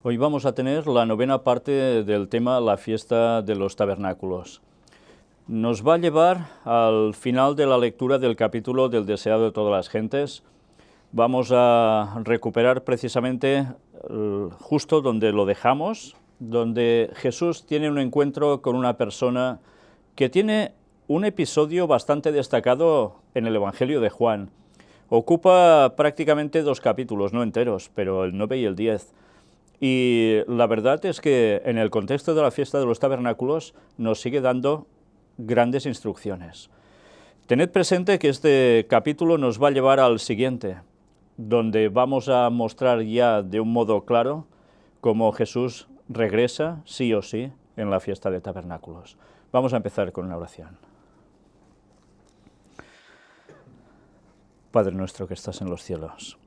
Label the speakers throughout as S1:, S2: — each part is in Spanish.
S1: Hoy vamos a tener la novena parte del tema La fiesta de los tabernáculos. Nos va a llevar al final de la lectura del capítulo del deseado de todas las gentes. Vamos a recuperar precisamente justo donde lo dejamos, donde Jesús tiene un encuentro con una persona que tiene un episodio bastante destacado en el Evangelio de Juan. Ocupa prácticamente 2 capítulos, no enteros, pero el 9 y el 10. Y la verdad es que en el contexto de la fiesta de los tabernáculos nos sigue dando grandes instrucciones. Tened presente que este capítulo nos va a llevar al siguiente, donde vamos a mostrar ya de un modo claro cómo Jesús regresa, sí o sí, en la fiesta de tabernáculos. Vamos a empezar con una oración. Padre nuestro que estás en los cielos,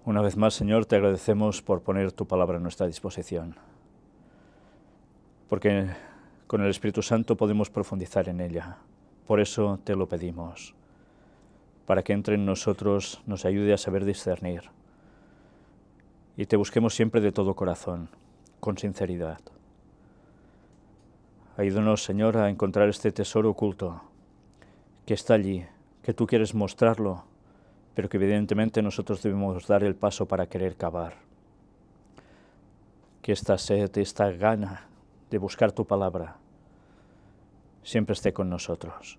S1: una vez más, Señor, te agradecemos por poner tu palabra a nuestra disposición, porque con el Espíritu Santo podemos profundizar en ella. Por eso te lo pedimos, para que entre en nosotros, nos ayude a saber discernir y te busquemos siempre de todo corazón, con sinceridad. Ayúdanos, Señor, a encontrar este tesoro oculto que está allí, que tú quieres mostrarlo, pero que evidentemente nosotros debemos dar el paso para querer cavar. Que esta sed, esta gana de buscar tu palabra siempre esté con nosotros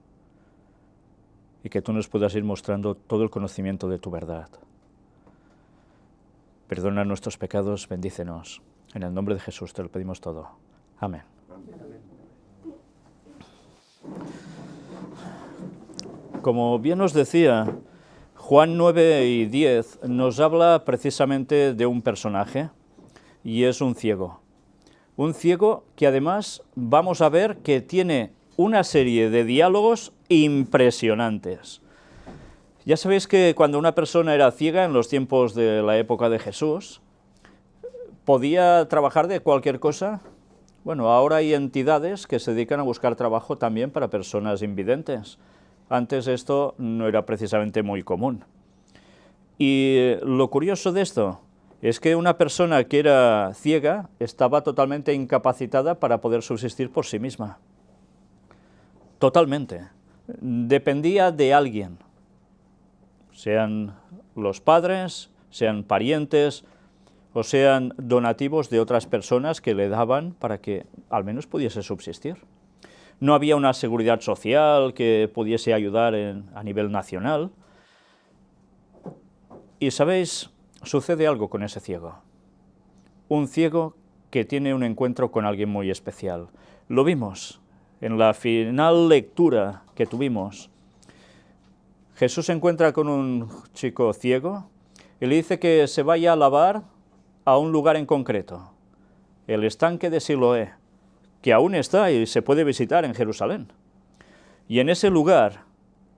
S1: y que tú nos puedas ir mostrando todo el conocimiento de tu verdad. Perdona nuestros pecados, bendícenos. En el nombre de Jesús te lo pedimos todo. Amén. Como bien os decía, Juan 9 y 10 nos habla precisamente de un personaje, y es un ciego. Un ciego que además vamos a ver que tiene una serie de diálogos impresionantes. Ya sabéis que cuando una persona era ciega en los tiempos de la época de Jesús, podía trabajar de cualquier cosa. Bueno, ahora hay entidades que se dedican a buscar trabajo también para personas invidentes. Antes esto no era precisamente muy común. Y lo curioso de esto es que una persona que era ciega estaba totalmente incapacitada para poder subsistir por sí misma. Totalmente. Dependía de alguien, sean los padres, sean parientes, o sean donativos de otras personas que le daban para que al menos pudiese subsistir. No había una seguridad social que pudiese ayudar a nivel nacional. Y sabéis, sucede algo con ese ciego. Un ciego que tiene un encuentro con alguien muy especial. Lo vimos en la final lectura que tuvimos. Jesús se encuentra con un chico ciego y le dice que se vaya a lavar a un lugar en concreto, el estanque de Siloé, que aún está y se puede visitar en Jerusalén. Y en ese lugar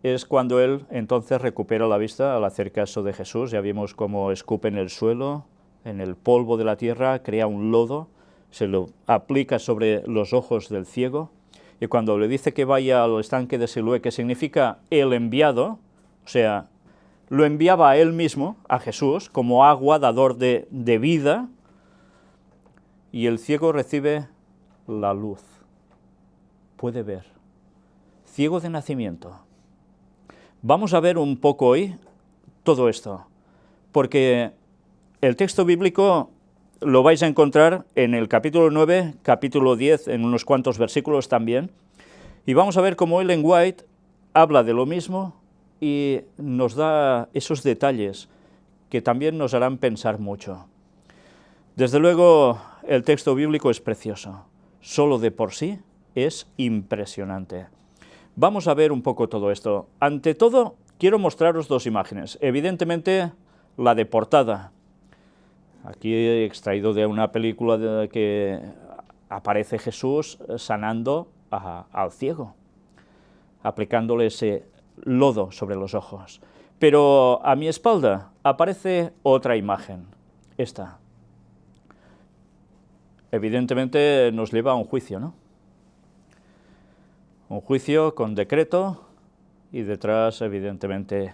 S1: es cuando él entonces recupera la vista al hacer caso de Jesús. Ya vimos cómo escupe en el suelo, en el polvo de la tierra, crea un lodo, se lo aplica sobre los ojos del ciego, y cuando le dice que vaya al estanque de Siloé, que significa el enviado, o sea, lo enviaba a él mismo, a Jesús, como agua, dador de vida, y el ciego recibe la luz, puede ver, ciego de nacimiento. Vamos a ver un poco hoy todo esto, porque el texto bíblico lo vais a encontrar en el capítulo 9, capítulo 10, en unos cuantos versículos también, y vamos a ver cómo Ellen White habla de lo mismo y nos da esos detalles que también nos harán pensar mucho. Desde luego, el texto bíblico es precioso. Solo de por sí es impresionante. Vamos a ver un poco todo esto. Ante todo, quiero mostraros 2 imágenes. Evidentemente, la de portada. Aquí he extraído de una película que aparece Jesús sanando al ciego, aplicándole ese lodo sobre los ojos. Pero a mi espalda aparece otra imagen, esta. Evidentemente nos lleva a un juicio, ¿no? Un juicio con decreto y detrás, evidentemente,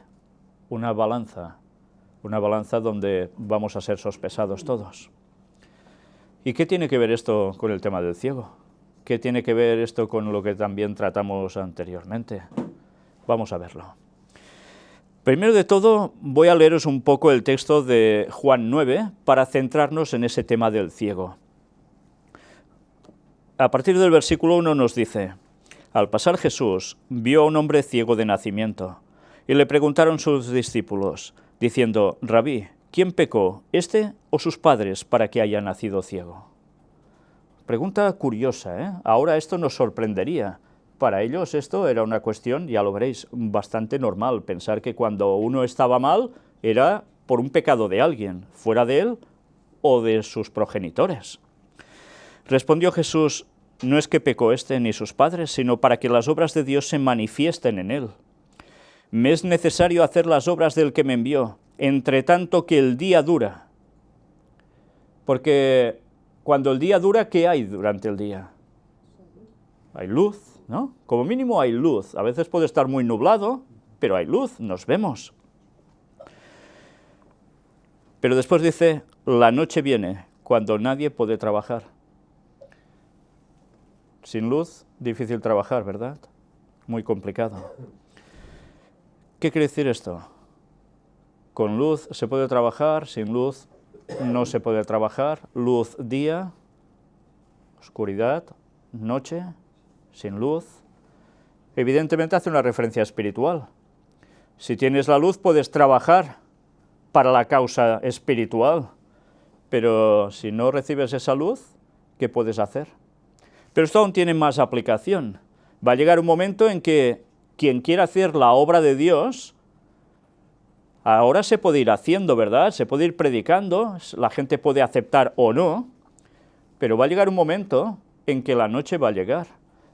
S1: una balanza donde vamos a ser sospesados todos. ¿Y qué tiene que ver esto con el tema del ciego? ¿Qué tiene que ver esto con lo que también tratamos anteriormente? Vamos a verlo. Primero de todo, voy a leeros un poco el texto de Juan 9 para centrarnos en ese tema del ciego. A partir del versículo 1 nos dice: al pasar Jesús vio a un hombre ciego de nacimiento, y le preguntaron sus discípulos, diciendo: Rabí, ¿quién pecó, este o sus padres, para que haya nacido ciego? Pregunta curiosa, ¿eh? Ahora esto nos sorprendería. Para ellos esto era una cuestión, ya lo veréis, bastante normal, pensar que cuando uno estaba mal era por un pecado de alguien, fuera de él o de sus progenitores. Respondió Jesús: no es que pecó este ni sus padres, sino para que las obras de Dios se manifiesten en él. Me es necesario hacer las obras del que me envió, entre tanto que el día dura. Porque cuando el día dura, ¿qué hay durante el día? Hay luz, ¿no? Como mínimo hay luz. A veces puede estar muy nublado, pero hay luz, nos vemos. Pero después dice: la noche viene, cuando nadie puede trabajar. Sin luz, difícil trabajar, ¿verdad? Muy complicado. ¿Qué quiere decir esto? Con luz se puede trabajar, sin luz no se puede trabajar. Luz, día, oscuridad, noche, sin luz. Evidentemente hace una referencia espiritual. Si tienes la luz puedes trabajar para la causa espiritual, pero si no recibes esa luz, ¿qué puedes hacer? Pero esto aún tiene más aplicación. Va a llegar un momento en que quien quiera hacer la obra de Dios, ahora se puede ir haciendo, ¿verdad? Se puede ir predicando, la gente puede aceptar o no, pero va a llegar un momento en que la noche va a llegar.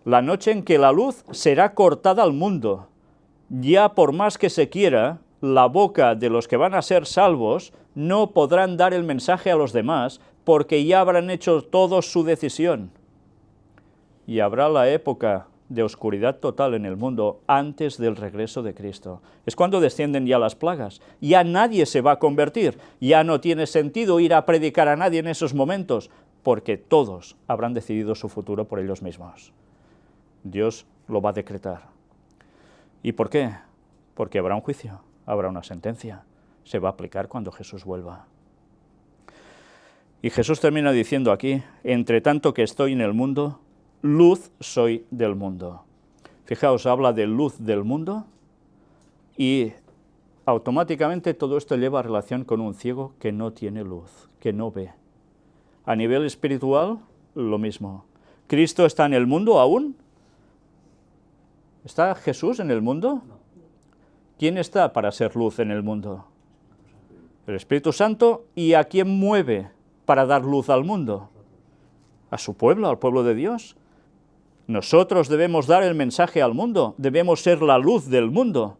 S1: La noche en que la luz será cortada al mundo. Ya por más que se quiera, la boca de los que van a ser salvos no podrán dar el mensaje a los demás, porque ya habrán hecho todos su decisión. Y habrá la época de oscuridad total en el mundo antes del regreso de Cristo. Es cuando descienden ya las plagas. Ya nadie se va a convertir. Ya no tiene sentido ir a predicar a nadie en esos momentos, porque todos habrán decidido su futuro por ellos mismos. Dios lo va a decretar. ¿Y por qué? Porque habrá un juicio, habrá una sentencia. Se va a aplicar cuando Jesús vuelva. Y Jesús termina diciendo aquí: entre tanto que estoy en el mundo, luz soy del mundo. Fijaos, habla de luz del mundo y automáticamente todo esto lleva a relación con un ciego que no tiene luz, que no ve. A nivel espiritual, lo mismo. ¿Cristo está en el mundo aún? ¿Está Jesús en el mundo? ¿Quién está para ser luz en el mundo? El Espíritu Santo. ¿Y a quién mueve para dar luz al mundo? A su pueblo, al pueblo de Dios. Nosotros debemos dar el mensaje al mundo, debemos ser la luz del mundo.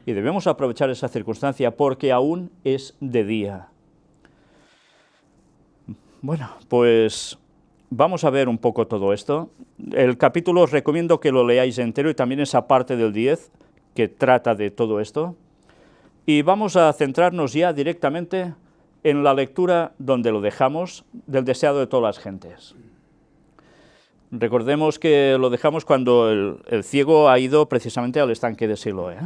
S1: Y debemos aprovechar esa circunstancia porque aún es de día. Bueno, pues vamos a ver un poco todo esto. El capítulo os recomiendo que lo leáis entero y también esa parte del 10 que trata de todo esto. Y vamos a centrarnos ya directamente en la lectura donde lo dejamos, del deseado de todas las gentes. Recordemos que lo dejamos cuando el ciego ha ido precisamente al estanque de Siloé.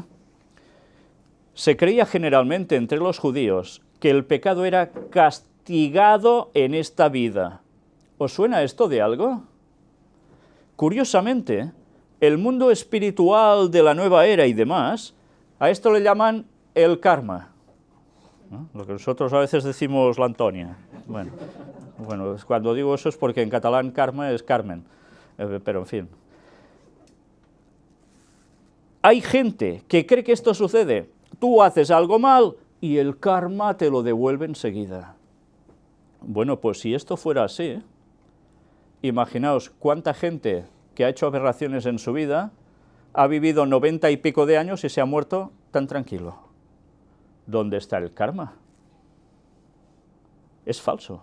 S1: Se creía generalmente entre los judíos que el pecado era castigado en esta vida. ¿Os suena esto de algo? Curiosamente, el mundo espiritual de la nueva era y demás, a esto le llaman el karma, ¿no? Lo que nosotros a veces decimos la Antonia. Bueno, cuando digo eso es porque en catalán karma es Carmen, pero en fin. Hay gente que cree que esto sucede. Tú haces algo mal y el karma te lo devuelve enseguida. Bueno, pues si esto fuera así, imaginaos cuánta gente que ha hecho aberraciones en su vida ha vivido 90 y pico de años y se ha muerto tan tranquilo. ¿Dónde está el karma? Es falso.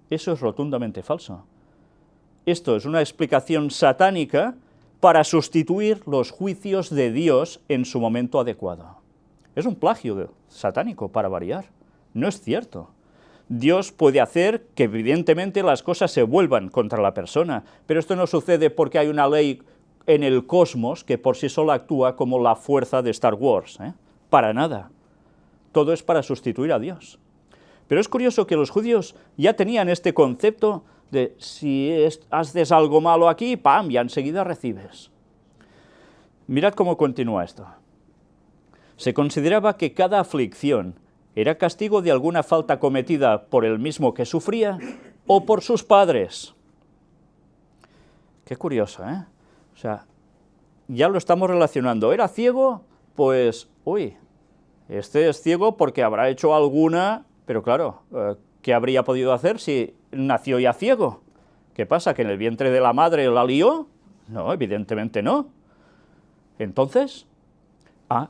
S1: Eso es rotundamente falso. Esto es una explicación satánica para sustituir los juicios de Dios en su momento adecuado. Es un plagio satánico, para variar. No es cierto. Dios puede hacer que evidentemente las cosas se vuelvan contra la persona, pero esto no sucede porque hay una ley en el cosmos que por sí sola actúa como la fuerza de Star Wars, ¿eh? Para nada. Todo es para sustituir a Dios. Pero es curioso que los judíos ya tenían este concepto de si haces algo malo aquí, ¡pam!, ya enseguida recibes. Mirad cómo continúa esto. Se consideraba que cada aflicción era castigo de alguna falta cometida por el mismo que sufría o por sus padres. Qué curioso, ¿eh? O sea, ya lo estamos relacionando. ¿Era ciego? Pues, uy, este es ciego porque habrá hecho alguna, pero claro, ¿qué habría podido hacer si nació ya ciego? ¿Qué pasa, que en el vientre de la madre la lió? No, evidentemente no. Entonces,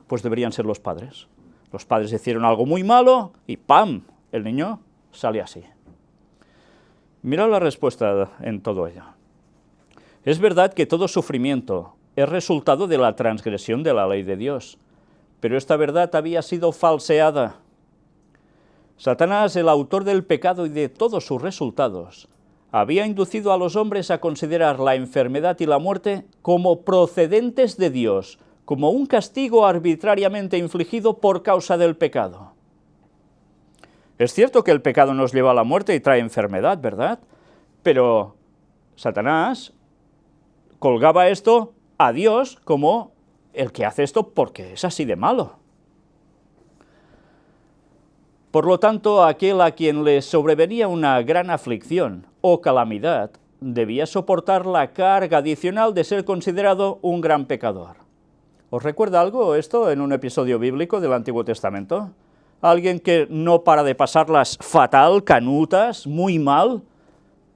S1: pues deberían ser los padres. Los padres hicieron algo muy malo y ¡pam!, el niño sale así. Mirad la respuesta en todo ello. Es verdad que todo sufrimiento es resultado de la transgresión de la ley de Dios, pero esta verdad había sido falseada. Satanás, el autor del pecado y de todos sus resultados, había inducido a los hombres a considerar la enfermedad y la muerte como procedentes de Dios, como un castigo arbitrariamente infligido por causa del pecado. Es cierto que el pecado nos lleva a la muerte y trae enfermedad, ¿verdad? Pero Satanás colgaba esto a Dios como el que hace esto porque es así de malo. Por lo tanto, aquel a quien le sobrevenía una gran aflicción o calamidad debía soportar la carga adicional de ser considerado un gran pecador. ¿Os recuerda algo esto en un episodio bíblico del Antiguo Testamento? Alguien que no para de pasarlas fatal, canutas, muy mal,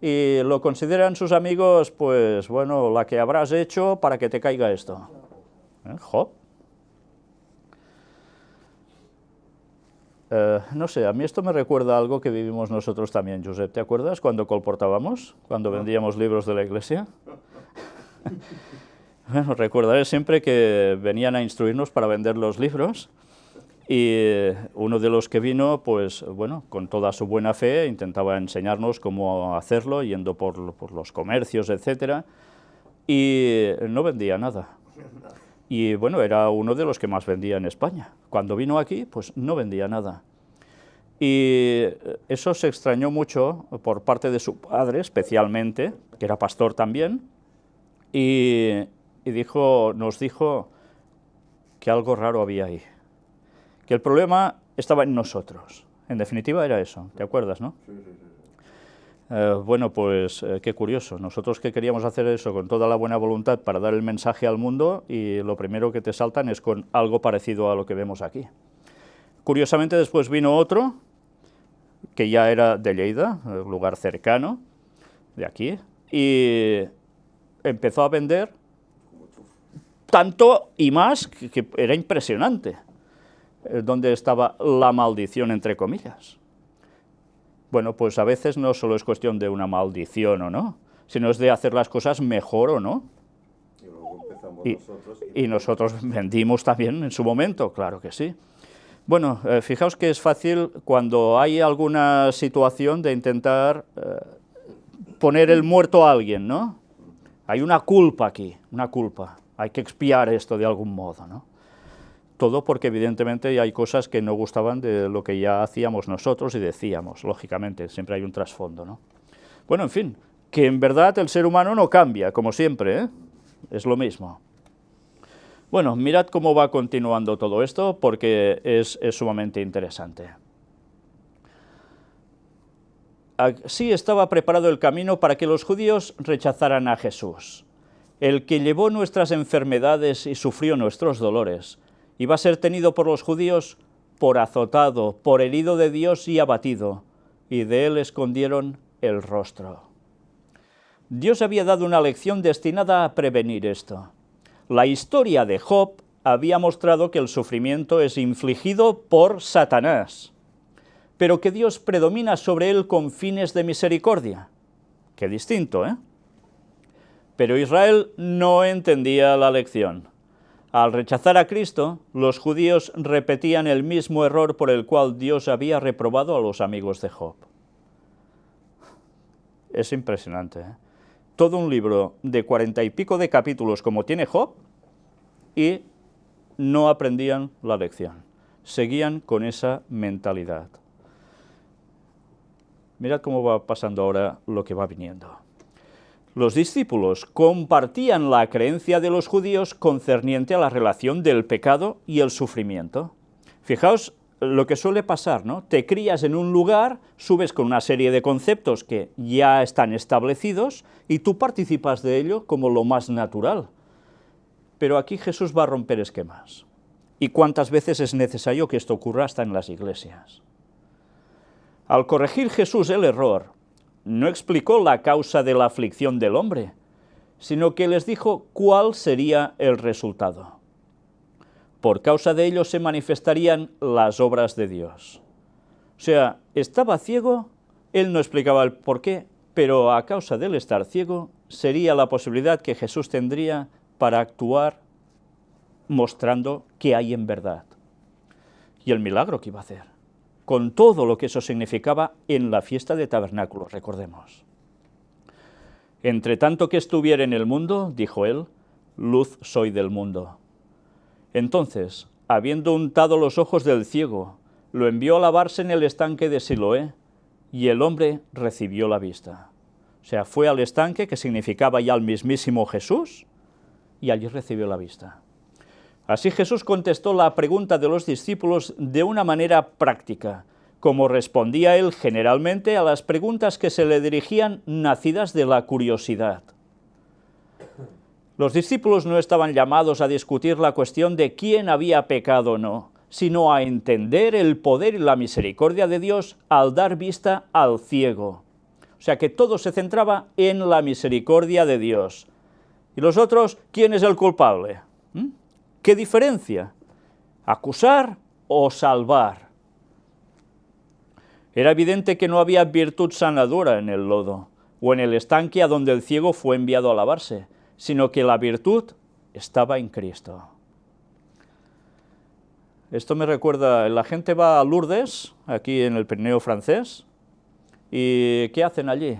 S1: y lo consideran sus amigos, pues bueno, la que habrás hecho para que te caiga esto. Job. No sé, a mí esto me recuerda algo que vivimos nosotros también, Josep, ¿te acuerdas cuando colportábamos, cuando vendíamos libros de la iglesia? Bueno, recordaré siempre que venían a instruirnos para vender los libros y uno de los que vino, pues bueno, con toda su buena fe, intentaba enseñarnos cómo hacerlo, yendo por los comercios, etcétera, y no vendía nada. Y bueno, era uno de los que más vendía en España. Cuando vino aquí, pues no vendía nada. Y eso se extrañó mucho por parte de su padre, especialmente, que era pastor también, y nos dijo que algo raro había ahí, que el problema estaba en nosotros. En definitiva era eso, ¿te acuerdas, no? Sí, sí, sí. Bueno, pues qué curioso, nosotros que queríamos hacer eso con toda la buena voluntad para dar el mensaje al mundo y lo primero que te saltan es con algo parecido a lo que vemos aquí. Curiosamente después vino otro, que ya era de Lleida, un lugar cercano, de aquí, y empezó a vender tanto y más que era impresionante, donde estaba la maldición, entre comillas. Bueno, pues a veces no solo es cuestión de una maldición o no, sino es de hacer las cosas mejor o no.
S2: Y luego empezamos nosotros.
S1: Y nosotros vendimos también en su momento, claro que sí. Bueno, fijaos que es fácil cuando hay alguna situación de intentar poner el muerto a alguien, ¿no? Hay una culpa aquí, una culpa. Hay que expiar esto de algún modo, ¿no? Todo porque evidentemente hay cosas que no gustaban de lo que ya hacíamos nosotros y decíamos, lógicamente, siempre hay un trasfondo, ¿no? Bueno, en fin, que en verdad el ser humano no cambia, como siempre, ¿eh? Es lo mismo. Bueno, mirad cómo va continuando todo esto, porque es sumamente interesante. Así estaba preparado el camino para que los judíos rechazaran a Jesús. El que llevó nuestras enfermedades y sufrió nuestros dolores, iba a ser tenido por los judíos por azotado, por herido de Dios y abatido, y de él escondieron el rostro. Dios había dado una lección destinada a prevenir esto. La historia de Job había mostrado que el sufrimiento es infligido por Satanás, pero que Dios predomina sobre él con fines de misericordia. Qué distinto, ¿eh? Pero Israel no entendía la lección. Al rechazar a Cristo, los judíos repetían el mismo error por el cual Dios había reprobado a los amigos de Job. Es impresionante, ¿eh? Todo un libro de 40 y pico de capítulos como tiene Job y no aprendían la lección. Seguían con esa mentalidad. Mirad cómo va pasando ahora lo que va viniendo. Los discípulos compartían la creencia de los judíos concerniente a la relación del pecado y el sufrimiento. Fijaos lo que suele pasar, ¿no? Te crías en un lugar, subes con una serie de conceptos que ya están establecidos y tú participas de ello como lo más natural. Pero aquí Jesús va a romper esquemas. ¿Y cuántas veces es necesario que esto ocurra hasta en las iglesias? Al corregir Jesús el error, no explicó la causa de la aflicción del hombre, sino que les dijo cuál sería el resultado. Por causa de ello se manifestarían las obras de Dios. O sea, estaba ciego, él no explicaba el porqué, pero a causa del estar ciego, sería la posibilidad que Jesús tendría para actuar mostrando qué hay en verdad. Y el milagro que iba a hacer, con todo lo que eso significaba en la fiesta de tabernáculos, recordemos. Entre tanto que estuviera en el mundo, dijo él, luz soy del mundo. Entonces, habiendo untado los ojos del ciego, lo envió a lavarse en el estanque de Siloé, y el hombre recibió la vista. O sea, fue al estanque, que significaba ya el mismísimo Jesús, y allí recibió la vista. Así Jesús contestó la pregunta de los discípulos de una manera práctica, como respondía él generalmente a las preguntas que se le dirigían nacidas de la curiosidad. Los discípulos no estaban llamados a discutir la cuestión de quién había pecado o no, sino a entender el poder y la misericordia de Dios al dar vista al ciego. O sea que todo se centraba en la misericordia de Dios. ¿Y los otros, quién es el culpable? ¿Qué diferencia? ¿Acusar o salvar? Era evidente que no había virtud sanadora en el lodo, o en el estanque a donde el ciego fue enviado a lavarse, sino que la virtud estaba en Cristo. Esto me recuerda, la gente va a Lourdes, aquí en el Pirineo francés, y ¿qué hacen allí?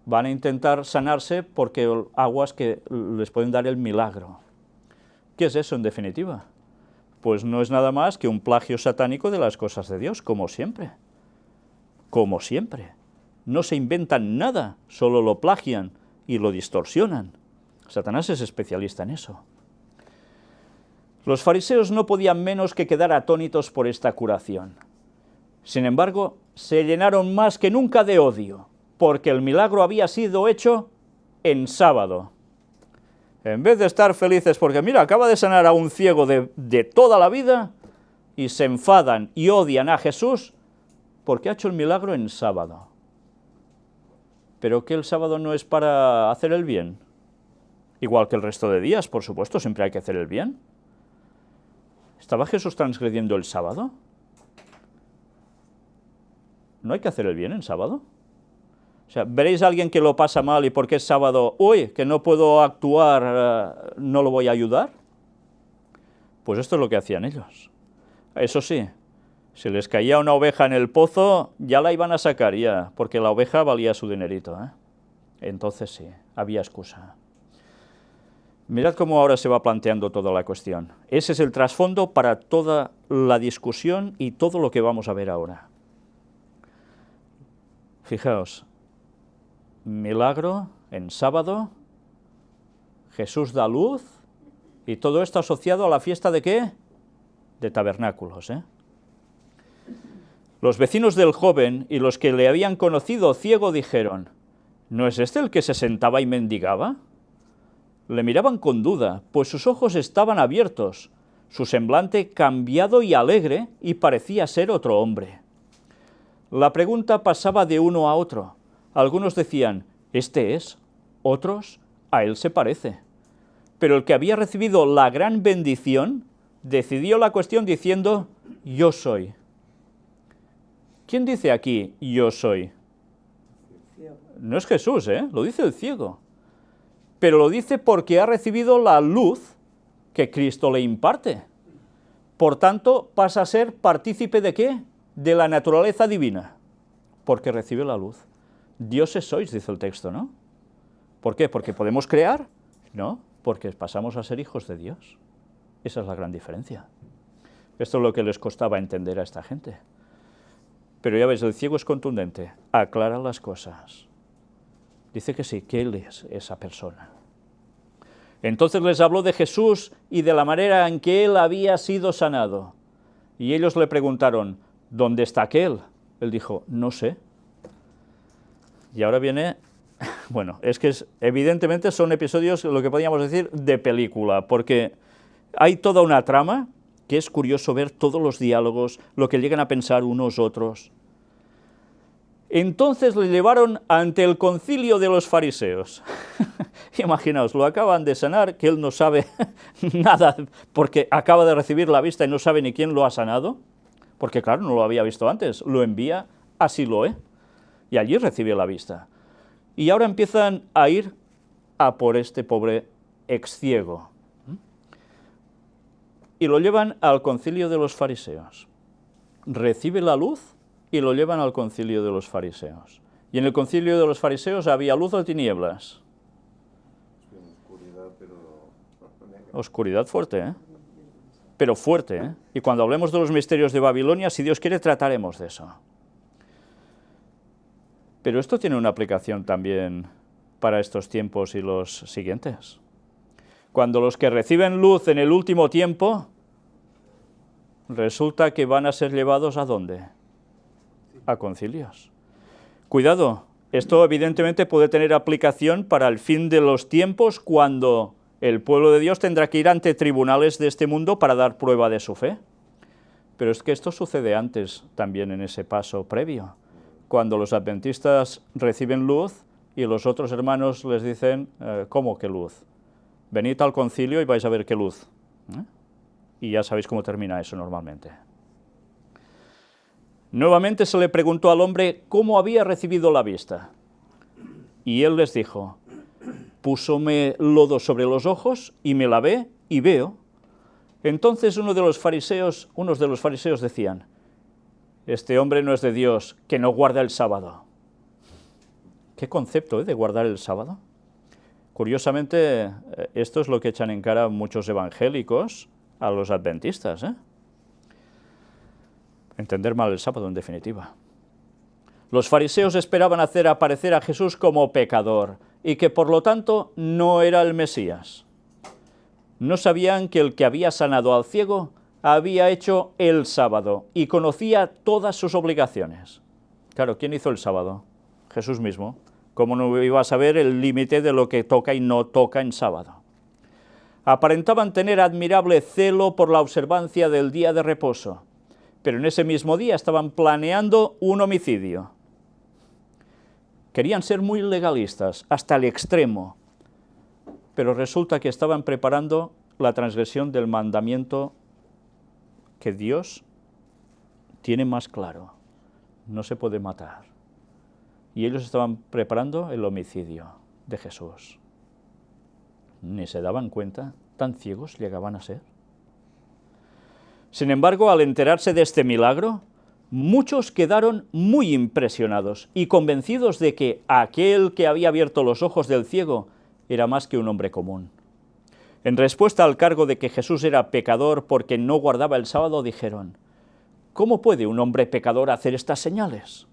S1: Van a intentar sanarse porque aguas que les pueden dar el milagro. ¿Qué es eso en definitiva? Pues no es nada más que un plagio satánico de las cosas de Dios, como siempre. Como siempre. No se inventan nada, solo lo plagian y lo distorsionan. Satanás es especialista en eso. Los fariseos no podían menos que quedar atónitos por esta curación. Sin embargo, se llenaron más que nunca de odio, porque el milagro había sido hecho en sábado. En vez de estar felices porque, mira, acaba de sanar a un ciego de toda la vida, y se enfadan y odian a Jesús porque ha hecho el milagro en sábado. ¿Pero que el sábado no es para hacer el bien? Igual que el resto de días, por supuesto, siempre hay que hacer el bien. ¿Estaba Jesús transgrediendo el sábado? ¿No hay que hacer el bien en sábado? O sea, veréis a alguien que lo pasa mal y porque es sábado, uy, que no puedo actuar, no lo voy a ayudar. Pues esto es lo que hacían ellos. Eso sí, si les caía una oveja en el pozo, ya la iban a sacar ya, porque la oveja valía su dinerito, ¿eh? Entonces sí, había excusa. Mirad cómo ahora se va planteando toda la cuestión. Ese es el trasfondo para toda la discusión y todo lo que vamos a ver ahora. Fijaos, milagro en sábado, Jesús da luz, y todo esto asociado a la fiesta ¿de qué? De tabernáculos, ¿eh? Los vecinos del joven y los que le habían conocido ciego dijeron, ¿no es este el que se sentaba y mendigaba? Le miraban con duda, pues sus ojos estaban abiertos, su semblante cambiado y alegre, y parecía ser otro hombre. La pregunta pasaba de uno a otro. Algunos decían, «Este es», otros, «A él se parece». Pero el que había recibido la gran bendición decidió la cuestión diciendo, «Yo soy». ¿Quién dice aquí, «Yo soy»? No es Jesús, lo dice el ciego. Pero lo dice porque ha recibido la luz que Cristo le imparte. Por tanto, pasa a ser partícipe ¿de qué? De la naturaleza divina, porque recibe la luz. Dioses sois, dice el texto, ¿no? ¿Por qué? ¿Porque podemos crear? No, porque pasamos a ser hijos de Dios. Esa es la gran diferencia. Esto es lo que les costaba entender a esta gente. Pero ya ves, el ciego es contundente, aclara las cosas. Dice que sí, que él es esa persona. Entonces les habló de Jesús y de la manera en que él había sido sanado. Y ellos le preguntaron, ¿dónde está aquel? Él dijo, no sé. Y ahora viene, bueno, es que evidentemente son episodios, lo que podríamos decir, de película, porque hay toda una trama que es curioso ver todos los diálogos, lo que llegan a pensar unos otros. Entonces le llevaron ante el concilio de los fariseos. Imaginaos, lo acaban de sanar, que él no sabe nada, porque acaba de recibir la vista y no sabe ni quién lo ha sanado, porque claro, no lo había visto antes, lo envía a Siloé, y allí recibe la vista. Y ahora empiezan a ir a por este pobre ex-ciego. Y lo llevan al concilio de los fariseos. Recibe la luz y lo llevan al concilio de los fariseos. Y en el concilio de los fariseos había luz o tinieblas.
S2: Oscuridad, pero...
S1: Oscuridad fuerte, ¿eh? Pero fuerte, ¿eh? Y cuando hablemos de los misterios de Babilonia, si Dios quiere, trataremos de eso. Pero esto tiene una aplicación también para estos tiempos y los siguientes. Cuando los que reciben luz en el último tiempo, resulta que van a ser llevados ¿a dónde? A concilios. Cuidado, esto evidentemente puede tener aplicación para el fin de los tiempos, cuando el pueblo de Dios tendrá que ir ante tribunales de este mundo para dar prueba de su fe. Pero es que esto sucede antes también, en ese paso previo, cuando los adventistas reciben luz y los otros hermanos les dicen, ¿cómo que luz? Venid al concilio y vais a ver qué luz. Y ya sabéis cómo termina eso normalmente. Nuevamente se le preguntó al hombre cómo había recibido la vista. Y él les dijo, púsome lodo sobre los ojos y me lavé y veo. Entonces unos de los fariseos decían, este hombre no es de Dios, que no guarda el sábado. ¿Qué concepto de guardar el sábado? Curiosamente, esto es lo que echan en cara muchos evangélicos a los adventistas, ¿eh? Entender mal el sábado, en definitiva. Los fariseos esperaban hacer aparecer a Jesús como pecador y que, por lo tanto, no era el Mesías. No sabían que el que había sanado al ciego había hecho el sábado y conocía todas sus obligaciones. Claro, ¿quién hizo el sábado? Jesús mismo. ¿Cómo no iba a saber el límite de lo que toca y no toca en sábado? Aparentaban tener admirable celo por la observancia del día de reposo, pero en ese mismo día estaban planeando un homicidio. Querían ser muy legalistas, hasta el extremo, pero resulta que estaban preparando la transgresión del mandamiento que Dios tiene más claro: no se puede matar. Y ellos estaban preparando el homicidio de Jesús. Ni se daban cuenta, tan ciegos llegaban a ser. Sin embargo, al enterarse de este milagro, muchos quedaron muy impresionados y convencidos de que aquel que había abierto los ojos del ciego era más que un hombre común. En respuesta al cargo de que Jesús era pecador porque no guardaba el sábado, dijeron, ¿cómo puede un hombre pecador hacer estas señales?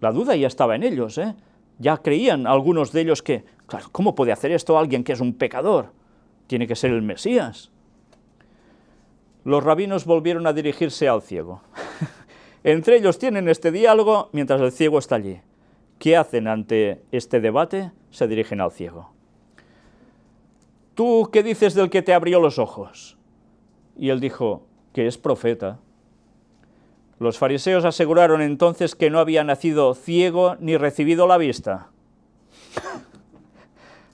S1: La duda ya estaba en ellos, ¿eh? Ya creían algunos de ellos que, claro, ¿cómo puede hacer esto alguien que es un pecador? Tiene que ser el Mesías. Los rabinos volvieron a dirigirse al ciego. Entre ellos tienen este diálogo mientras el ciego está allí. ¿Qué hacen ante este debate? Se dirigen al ciego. ¿Tú qué dices del que te abrió los ojos? Y él dijo, que es profeta. Los fariseos aseguraron entonces que no había nacido ciego ni recibido la vista.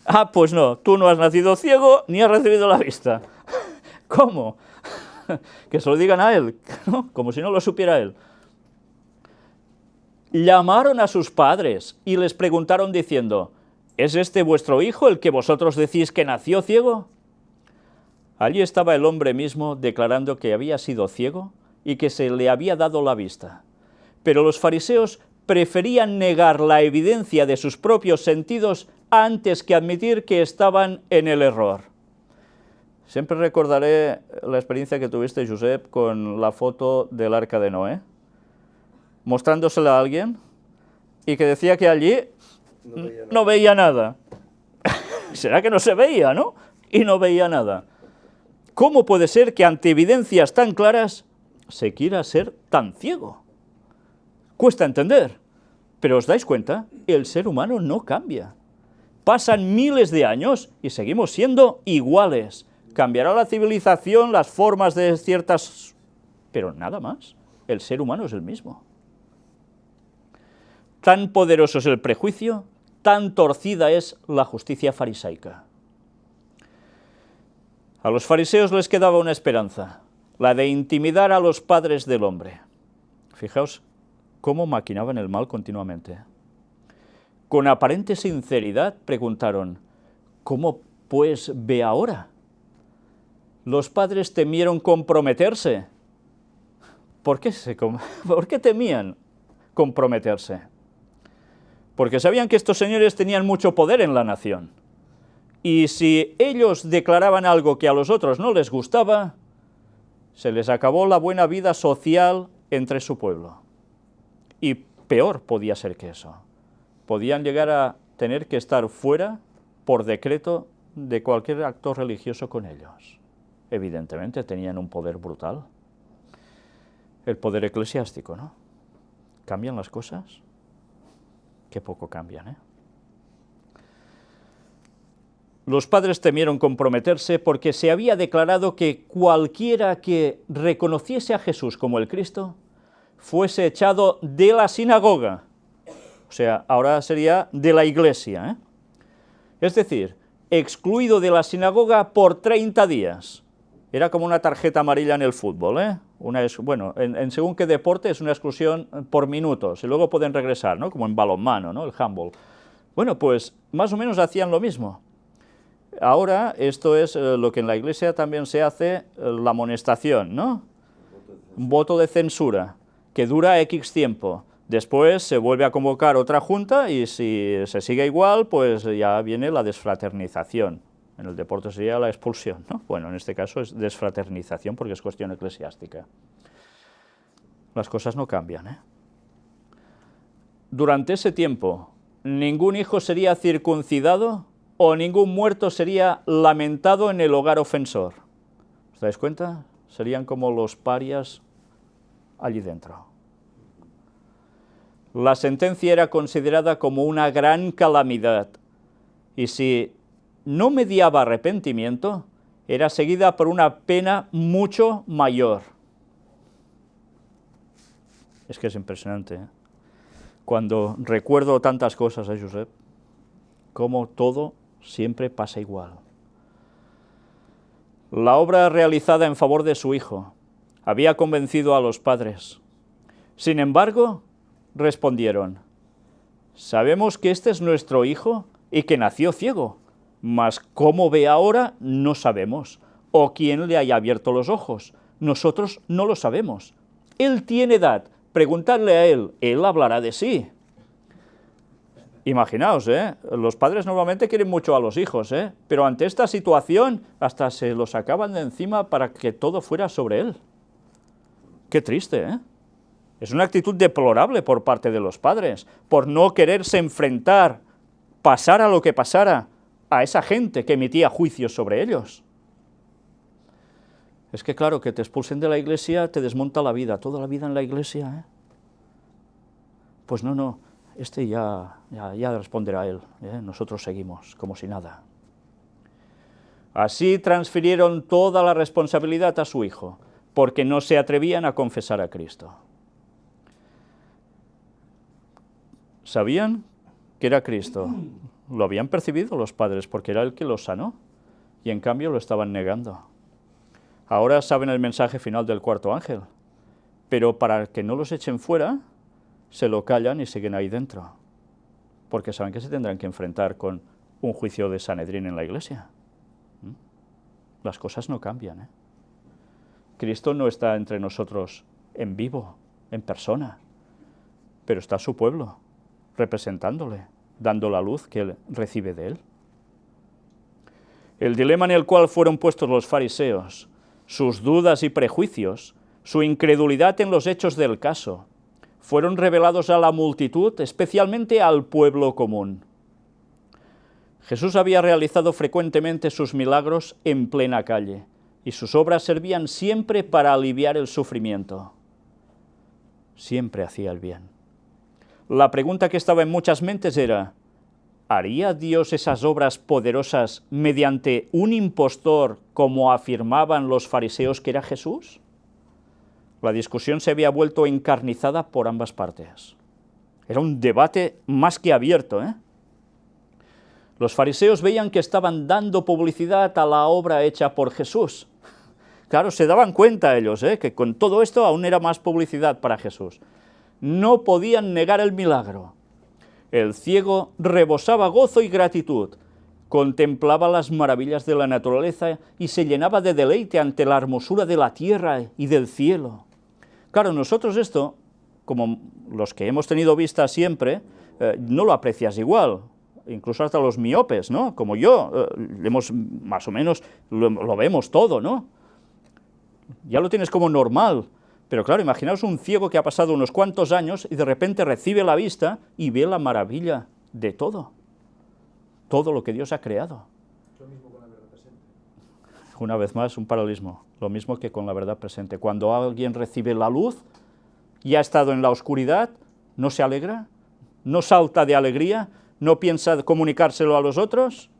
S1: Ah, pues no, tú no has nacido ciego ni has recibido la vista. ¿Cómo? Que se lo digan a él, ¿no? Como si no lo supiera él. Llamaron a sus padres y les preguntaron diciendo, ¿es este vuestro hijo el que vosotros decís que nació ciego? Allí estaba el hombre mismo declarando que había sido ciego y que se le había dado la vista. Pero los fariseos preferían negar la evidencia de sus propios sentidos antes que admitir que estaban en el error. Siempre recordaré la experiencia que tuviste, Josep, con la foto del Arca de Noé, mostrándosela a alguien y que decía que allí no veía nada. ¿Será que no se veía, no? Y no veía nada. ¿Cómo puede ser que ante evidencias tan claras se quiera ser tan ciego? Cuesta entender, pero ¿os dais cuenta? El ser humano no cambia. Pasan miles de años y seguimos siendo iguales. Cambiará la civilización, las formas de ciertas... pero nada más. El ser humano es el mismo. Tan poderoso es el prejuicio, tan torcida es la justicia farisaica. A los fariseos les quedaba una esperanza, la de intimidar a los padres del hombre. Fijaos cómo maquinaban el mal continuamente. Con aparente sinceridad preguntaron, ¿cómo pues ve ahora? Los padres temieron comprometerse. ¿Por qué temían comprometerse? Porque sabían que estos señores tenían mucho poder en la nación. Y si ellos declaraban algo que a los otros no les gustaba, se les acabó la buena vida social entre su pueblo. Y peor podía ser que eso. Podían llegar a tener que estar fuera, por decreto, de cualquier acto religioso con ellos. Evidentemente tenían un poder brutal. El poder eclesiástico, ¿no? ¿Cambian las cosas? Qué poco cambian, ¿eh? Los padres temieron comprometerse porque se había declarado que cualquiera que reconociese a Jesús como el Cristo fuese echado de la sinagoga. O sea, ahora sería de la iglesia, ¿eh? Es decir, excluido de la sinagoga por 30 días. Era como una tarjeta amarilla en el fútbol, ¿eh? Bueno, en según qué deporte es una exclusión por minutos, y luego pueden regresar, ¿no? Como en balonmano, ¿no? El handball. Bueno, pues más o menos hacían lo mismo. Ahora, esto es lo que en la iglesia también se hace, la amonestación, ¿no? Un voto de censura, que dura X tiempo. Después se vuelve a convocar otra junta y si se sigue igual, pues ya viene la desfraternización. En el deporte sería la expulsión, ¿no? Bueno, en este caso es desfraternización porque es cuestión eclesiástica. Las cosas no cambian, ¿eh? Durante ese tiempo, ningún hijo sería circuncidado o ningún muerto sería lamentado en el hogar ofensor. ¿Os dais cuenta? Serían como los parias allí dentro. La sentencia era considerada como una gran calamidad, y si no mediaba arrepentimiento, era seguida por una pena mucho mayor. Es que es impresionante, ¿eh? Cuando recuerdo tantas cosas, Josep, cómo todo siempre pasa igual. La obra realizada en favor de su hijo había convencido a los padres. Sin embargo, respondieron, sabemos que este es nuestro hijo y que nació ciego, mas cómo ve ahora no sabemos, o quién le haya abierto los ojos. Nosotros no lo sabemos. Él tiene edad, preguntadle a él hablará de sí. Imaginaos, los padres normalmente quieren mucho a los hijos, pero ante esta situación hasta se los sacaban de encima para que todo fuera sobre él. Qué triste, ¿eh? Es una actitud deplorable por parte de los padres, por no quererse enfrentar, pasara lo que pasara, a esa gente que emitía juicios sobre ellos. Es que claro, que te expulsen de la iglesia te desmonta la vida, toda la vida en la iglesia, ¿eh? Pues no, este ya responderá él, nosotros seguimos como si nada. Así transfirieron toda la responsabilidad a su hijo, porque no se atrevían a confesar a Cristo. Sabían que era Cristo, lo habían percibido los padres porque era el que los sanó, y en cambio lo estaban negando. Ahora saben el mensaje final del cuarto ángel, pero para que no los echen fuera, se lo callan y siguen ahí dentro, porque saben que se tendrán que enfrentar con un juicio de Sanedrín en la iglesia. Las cosas no cambian, ¿eh? Cristo no está entre nosotros en vivo, en persona, pero está su pueblo, representándole, dando la luz que él recibe de él. El dilema en el cual fueron puestos los fariseos, sus dudas y prejuicios, su incredulidad en los hechos del caso, fueron revelados a la multitud, especialmente al pueblo común. Jesús había realizado frecuentemente sus milagros en plena calle, y sus obras servían siempre para aliviar el sufrimiento. Siempre hacía el bien. La pregunta que estaba en muchas mentes era, ¿haría Dios esas obras poderosas mediante un impostor, como afirmaban los fariseos que era Jesús? La discusión se había vuelto encarnizada por ambas partes. Era un debate más que abierto, ¿eh? Los fariseos veían que estaban dando publicidad a la obra hecha por Jesús. Claro, se daban cuenta ellos, que con todo esto aún era más publicidad para Jesús. No podían negar el milagro. El ciego rebosaba gozo y gratitud, contemplaba las maravillas de la naturaleza y se llenaba de deleite ante la hermosura de la tierra y del cielo. Claro, nosotros esto, como los que hemos tenido vista siempre, no lo aprecias igual, incluso hasta los miopes, ¿no? Como yo, más o menos lo vemos todo, ¿no? Ya lo tienes como normal, pero claro, imaginaos un ciego que ha pasado unos cuantos años y de repente recibe la vista y ve la maravilla de todo lo que Dios ha creado.
S2: Lo mismo con la verdad presente.
S1: Una vez más, un paralelismo, lo mismo que con la verdad presente. Cuando alguien recibe la luz y ha estado en la oscuridad, no se alegra, no salta de alegría, no piensa comunicárselo a los otros,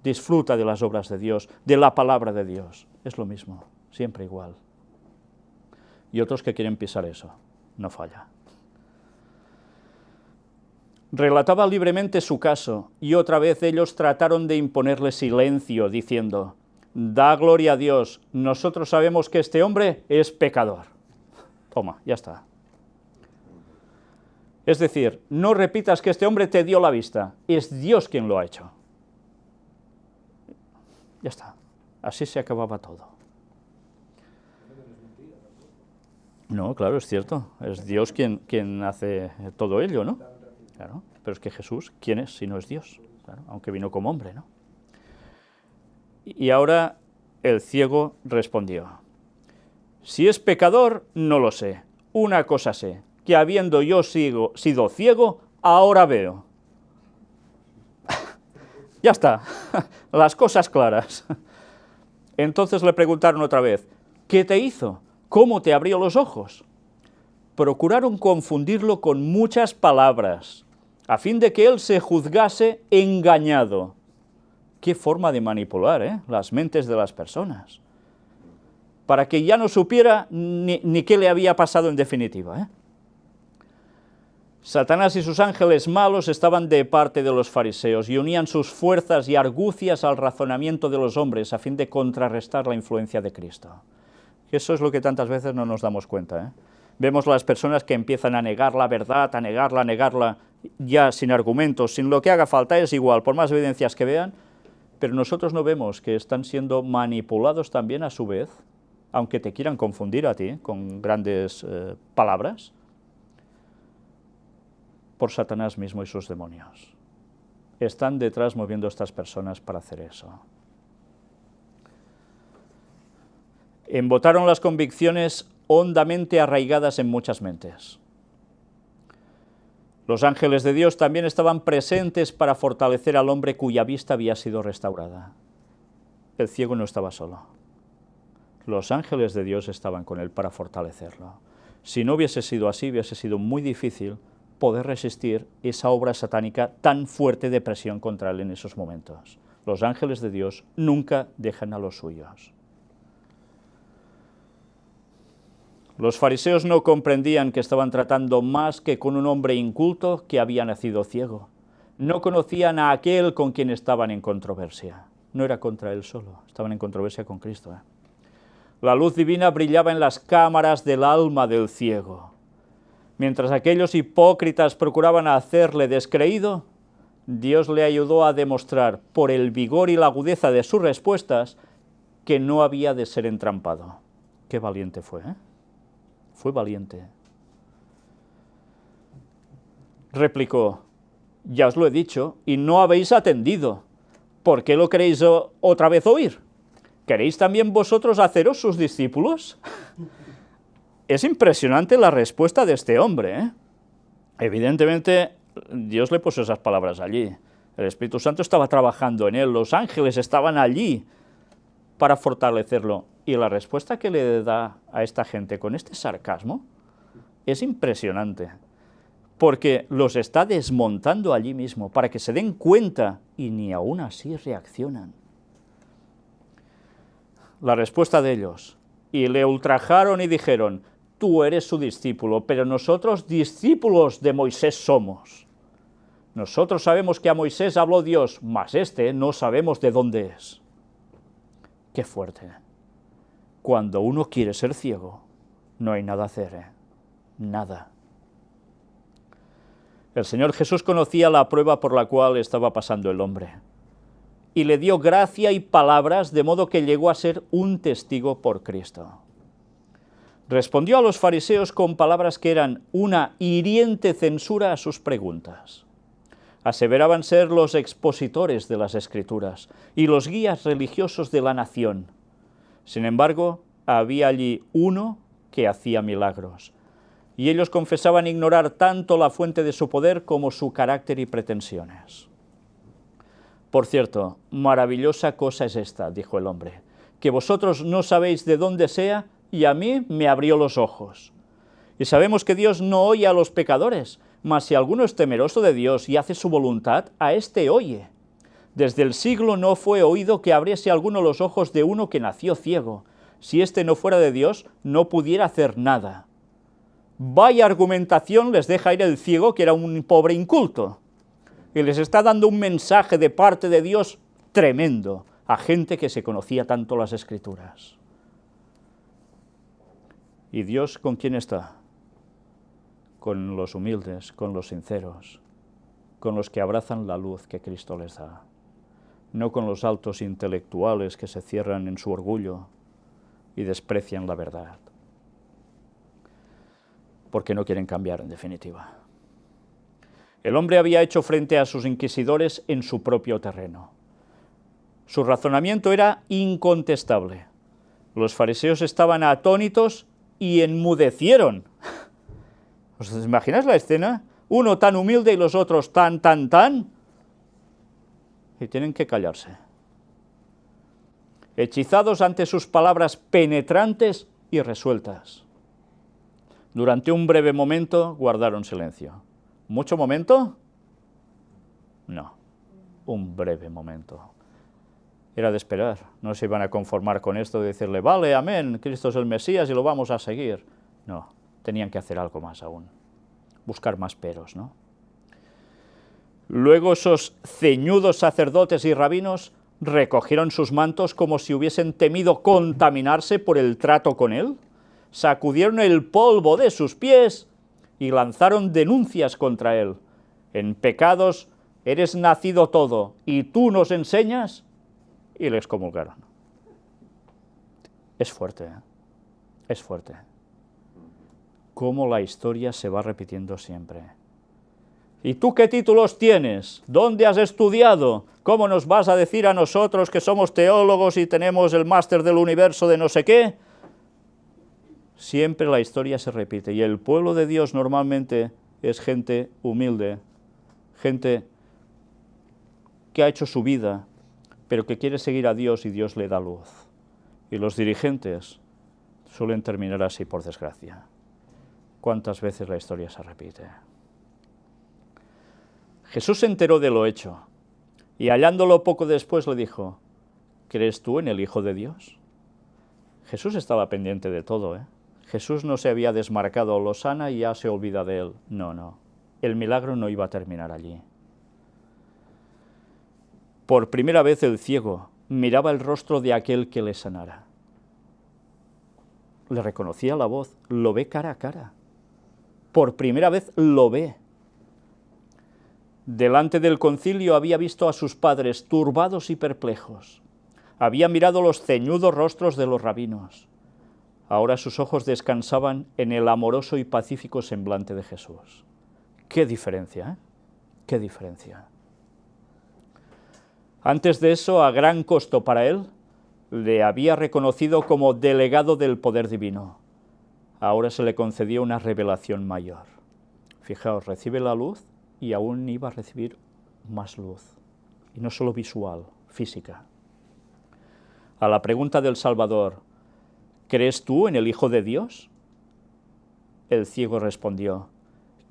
S1: disfruta de las obras de Dios, de la palabra de Dios. Es lo mismo, siempre igual. Y otros que quieren pisar eso, no falla. Relataba libremente su caso, y otra vez ellos trataron de imponerle silencio, diciendo, da gloria a Dios, nosotros sabemos que este hombre es pecador. Toma, ya está. Es decir, no repitas que este hombre te dio la vista, es Dios quien lo ha hecho. Ya está, así se acababa todo. No, claro, es cierto, es Dios quien hace todo ello, ¿no? Claro, pero es que Jesús, ¿quién es si no es Dios? Claro, aunque vino como hombre, ¿no? Y ahora el ciego respondió, si es pecador, no lo sé, una cosa sé, que habiendo yo sido ciego, ahora veo. Ya está, las cosas claras. Entonces le preguntaron otra vez, ¿qué te hizo? ¿Cómo te abrió los ojos? Procuraron confundirlo con muchas palabras, a fin de que él se juzgase engañado. Qué forma de manipular, las mentes de las personas, para que ya no supiera ni qué le había pasado en definitiva, Satanás y sus ángeles malos estaban de parte de los fariseos y unían sus fuerzas y argucias al razonamiento de los hombres a fin de contrarrestar la influencia de Cristo. Eso es lo que tantas veces no nos damos cuenta, Vemos las personas que empiezan a negar la verdad, a negarla, ya sin argumentos, sin lo que haga falta, es igual, por más evidencias que vean, pero nosotros no vemos que están siendo manipulados también a su vez, aunque te quieran confundir a ti con grandes palabras, por Satanás mismo y sus demonios. Están detrás moviendo a estas personas para hacer eso. Embotaron las convicciones hondamente arraigadas en muchas mentes. Los ángeles de Dios también estaban presentes para fortalecer al hombre cuya vista había sido restaurada. El ciego no estaba solo. Los ángeles de Dios estaban con él para fortalecerlo. Si no hubiese sido así, hubiese sido muy difícil poder resistir esa obra satánica tan fuerte de presión contra él en esos momentos. Los ángeles de Dios nunca dejan a los suyos. Los fariseos no comprendían que estaban tratando más que con un hombre inculto que había nacido ciego. No conocían a aquel con quien estaban en controversia. No era contra él solo, estaban en controversia con Cristo. La luz divina brillaba en las cámaras del alma del ciego. Mientras aquellos hipócritas procuraban hacerle descreído, Dios le ayudó a demostrar, por el vigor y la agudeza de sus respuestas, que no había de ser entrampado. Qué valiente fue, Fue valiente. Replicó: ya os lo he dicho, y no habéis atendido. ¿Por qué lo queréis otra vez oír? ¿Queréis también vosotros haceros sus discípulos? Es impresionante la respuesta de este hombre, ¿eh? Evidentemente, Dios le puso esas palabras allí. El Espíritu Santo estaba trabajando en él, los ángeles estaban allí para fortalecerlo. Y la respuesta que le da a esta gente con este sarcasmo es impresionante, porque los está desmontando allí mismo, para que se den cuenta, y ni aún así reaccionan. La respuesta de ellos: y le ultrajaron y dijeron: tú eres su discípulo, pero nosotros discípulos de Moisés somos. Nosotros sabemos que a Moisés habló Dios, mas este no sabemos de dónde es. Qué fuerte. Cuando uno quiere ser ciego, no hay nada a hacer, ¿eh? Nada. El Señor Jesús conocía la prueba por la cual estaba pasando el hombre, y le dio gracia y palabras, de modo que llegó a ser un testigo por Cristo. Respondió a los fariseos con palabras que eran una hiriente censura a sus preguntas. Aseveraban ser los expositores de las Escrituras y los guías religiosos de la nación. Sin embargo, había allí uno que hacía milagros, y ellos confesaban ignorar tanto la fuente de su poder como su carácter y pretensiones. Por cierto, maravillosa cosa es esta, dijo el hombre, que vosotros no sabéis de dónde sea, y a mí me abrió los ojos. Y sabemos que Dios no oye a los pecadores, mas si alguno es temeroso de Dios y hace su voluntad, a éste oye. Desde el siglo no fue oído que abriese alguno los ojos de uno que nació ciego. Si éste no fuera de Dios, no pudiera hacer nada. Vaya argumentación les deja ir el ciego, que era un pobre inculto. Y les está dando un mensaje de parte de Dios tremendo a gente que se conocía tanto las Escrituras. ¿Y Dios con quién está? Con los humildes, con los sinceros, con los que abrazan la luz que Cristo les da, no con los altos intelectuales que se cierran en su orgullo y desprecian la verdad, porque no quieren cambiar en definitiva. El hombre había hecho frente a sus inquisidores en su propio terreno. Su razonamiento era incontestable. Los fariseos estaban atónitos y enmudecieron. ¿Os imagináis la escena? Uno tan humilde y los otros tan, y tienen que callarse. Hechizados ante sus palabras penetrantes y resueltas. Durante un breve momento guardaron silencio. ¿Mucho momento? No, un breve momento. Era de esperar, no se iban a conformar con esto de decirle, vale, amén, Cristo es el Mesías y lo vamos a seguir. No, tenían que hacer algo más aún, buscar más peros, ¿no? Luego esos ceñudos sacerdotes y rabinos recogieron sus mantos como si hubiesen temido contaminarse por el trato con él, sacudieron el polvo de sus pies y lanzaron denuncias contra él. En pecados eres nacido todo, y tú nos enseñas, y le excomulgaron. Es fuerte, ¿eh? Es fuerte. Cómo la historia se va repitiendo siempre. ¿Y tú qué títulos tienes? ¿Dónde has estudiado? ¿Cómo nos vas a decir a nosotros que somos teólogos y tenemos el máster del universo de no sé qué? Siempre la historia se repite, y el pueblo de Dios normalmente es gente humilde, gente que ha hecho su vida, pero que quiere seguir a Dios y Dios le da luz. Y los dirigentes suelen terminar así, por desgracia. ¿Cuántas veces la historia se repite? Jesús se enteró de lo hecho, y hallándolo poco después le dijo, ¿crees tú en el Hijo de Dios? Jesús estaba pendiente de todo, ¿eh? Jesús no se había desmarcado, lo sana y ya se olvida de él. No, el milagro no iba a terminar allí. Por primera vez el ciego miraba el rostro de aquel que le sanara. Le reconocía la voz, lo ve cara a cara. Por primera vez lo ve. Delante del concilio había visto a sus padres turbados y perplejos. Había mirado los ceñudos rostros de los rabinos. Ahora sus ojos descansaban en el amoroso y pacífico semblante de Jesús. Qué diferencia, ¿eh? Qué diferencia. Antes de eso, a gran costo para él, le había reconocido como delegado del poder divino. Ahora se le concedió una revelación mayor. Fijaos, recibe la luz y aún iba a recibir más luz. Y no solo visual, física. A la pregunta del Salvador, ¿crees tú en el Hijo de Dios? El ciego respondió,